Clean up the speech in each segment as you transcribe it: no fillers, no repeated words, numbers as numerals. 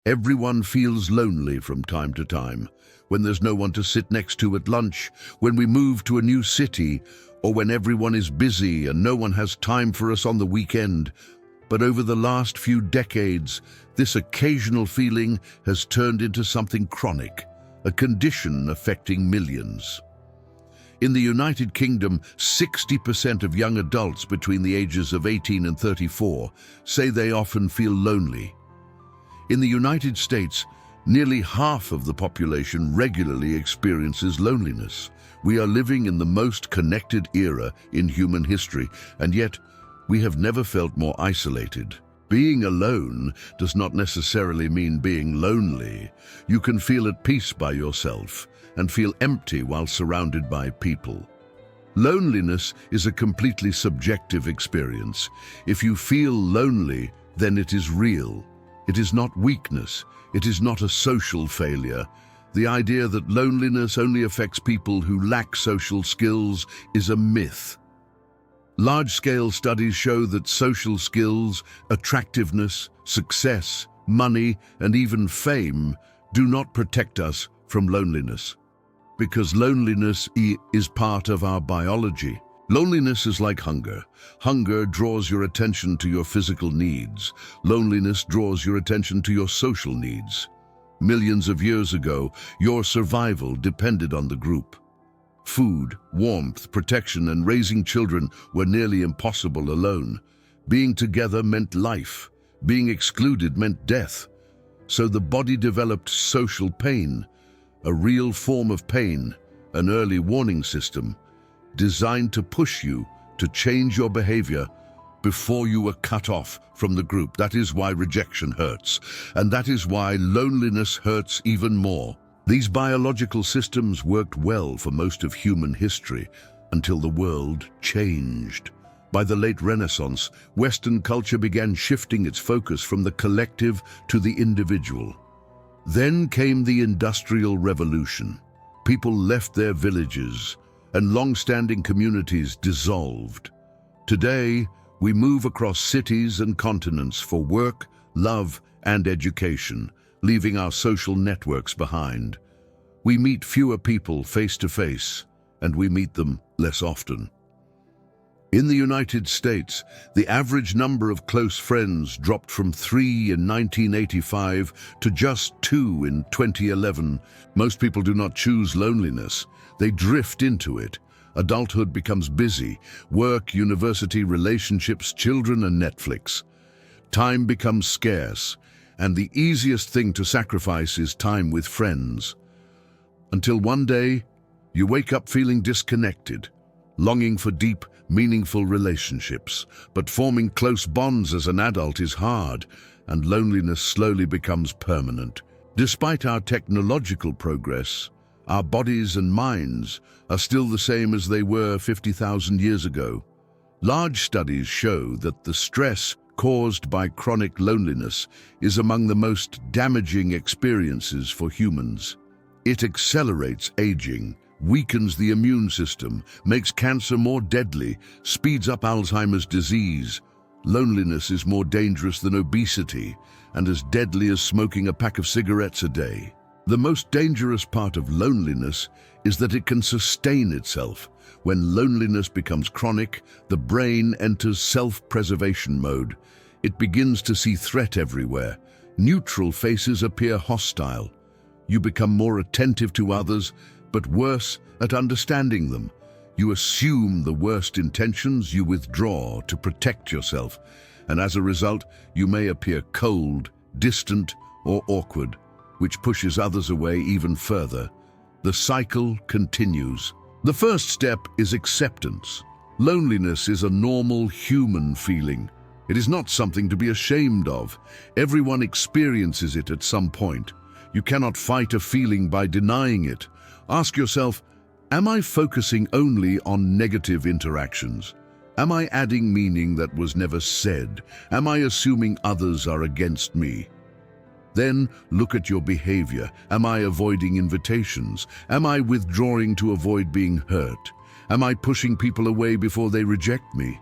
Everyone feels lonely from time to time, when there's no one to sit next to at lunch, when we move to a new city, or when everyone is busy and no one has time for us on the weekend. But over the last few decades, this occasional feeling has turned into something chronic, a condition affecting millions. In the United Kingdom, 60% of young adults between the ages of 18 and 34 say they often feel lonely. In the United States, nearly half of the population regularly experiences loneliness. We are living in the most connected era in human history, and yet we have never felt more isolated. Being alone does not necessarily mean being lonely. You can feel at peace by yourself and feel empty while surrounded by people. Loneliness is a completely subjective experience. If you feel lonely, then it is real. It is not weakness. It is not a social failure. The idea that loneliness only affects people who lack social skills is a myth. Large-scale studies show that social skills, attractiveness, success, money, and even fame do not protect us from loneliness. Because loneliness is part of our biology. Loneliness is like hunger. Hunger draws your attention to your physical needs. Loneliness draws your attention to your social needs. Millions of years ago, your survival depended on the group. Food, warmth, protection, and raising children were nearly impossible alone. Being together meant life. Being excluded meant death. So the body developed social pain, a real form of pain, an early warning system, designed to push you to change your behavior before you were cut off from the group. That is why rejection hurts, and that is why loneliness hurts even more. These biological systems worked well for most of human history until the world changed. By the late Renaissance, Western culture began shifting its focus from the collective to the individual. Then came the Industrial Revolution. People left their villages, and long-standing communities dissolved. Today, we move across cities and continents for work, love, and education, leaving our social networks behind. We meet fewer people face to face, and we meet them less often. In the United States, the average number of close friends dropped from 3 in 1985 to just 2 in 2011. Most people do not choose loneliness. They drift into it. Adulthood becomes busy. Work, university, relationships, children, and Netflix. Time becomes scarce, and the easiest thing to sacrifice is time with friends. Until one day, you wake up feeling disconnected, longing for deep, meaningful relationships. But forming close bonds as an adult is hard, and loneliness slowly becomes permanent. Despite our technological progress, our bodies and minds are still the same as they were 50,000 years ago. Large studies show that the stress caused by chronic loneliness is among the most damaging experiences for humans. It accelerates aging, weakens the immune system, makes cancer more deadly, speeds up Alzheimer's disease. Loneliness is more dangerous than obesity and as deadly as smoking a pack of cigarettes a day. The most dangerous part of loneliness is that it can sustain itself. When loneliness becomes chronic, the brain enters self-preservation mode. It begins to see threat everywhere. Neutral faces appear hostile. You become more attentive to others, but worse at understanding them. You assume the worst intentions, you withdraw to protect yourself, and as a result, you may appear cold, distant, or awkward, which pushes others away even further. The cycle continues. The first step is acceptance. Loneliness is a normal human feeling. It is not something to be ashamed of. Everyone experiences it at some point. You cannot fight a feeling by denying it. Ask yourself, am I focusing only on negative interactions? Am I adding meaning that was never said? Am I assuming others are against me? Then look at your behavior. Am I avoiding invitations? Am I withdrawing to avoid being hurt? Am I pushing people away before they reject me?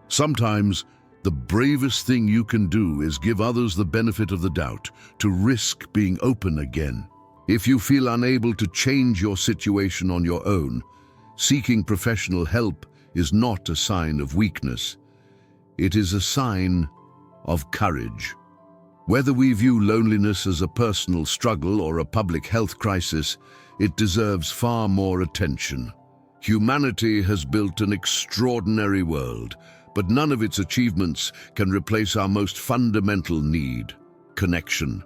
Sometimes The bravest thing you can do is give others the benefit of the doubt, to risk being open again. If you feel unable to change your situation on your own, seeking professional help is not a sign of weakness. It is a sign of courage. Whether we view loneliness as a personal struggle or a public health crisis, it deserves far more attention. Humanity has built an extraordinary world, but none of its achievements can replace our most fundamental need: connection.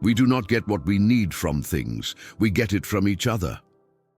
We do not get what we need from things, we get it from each other.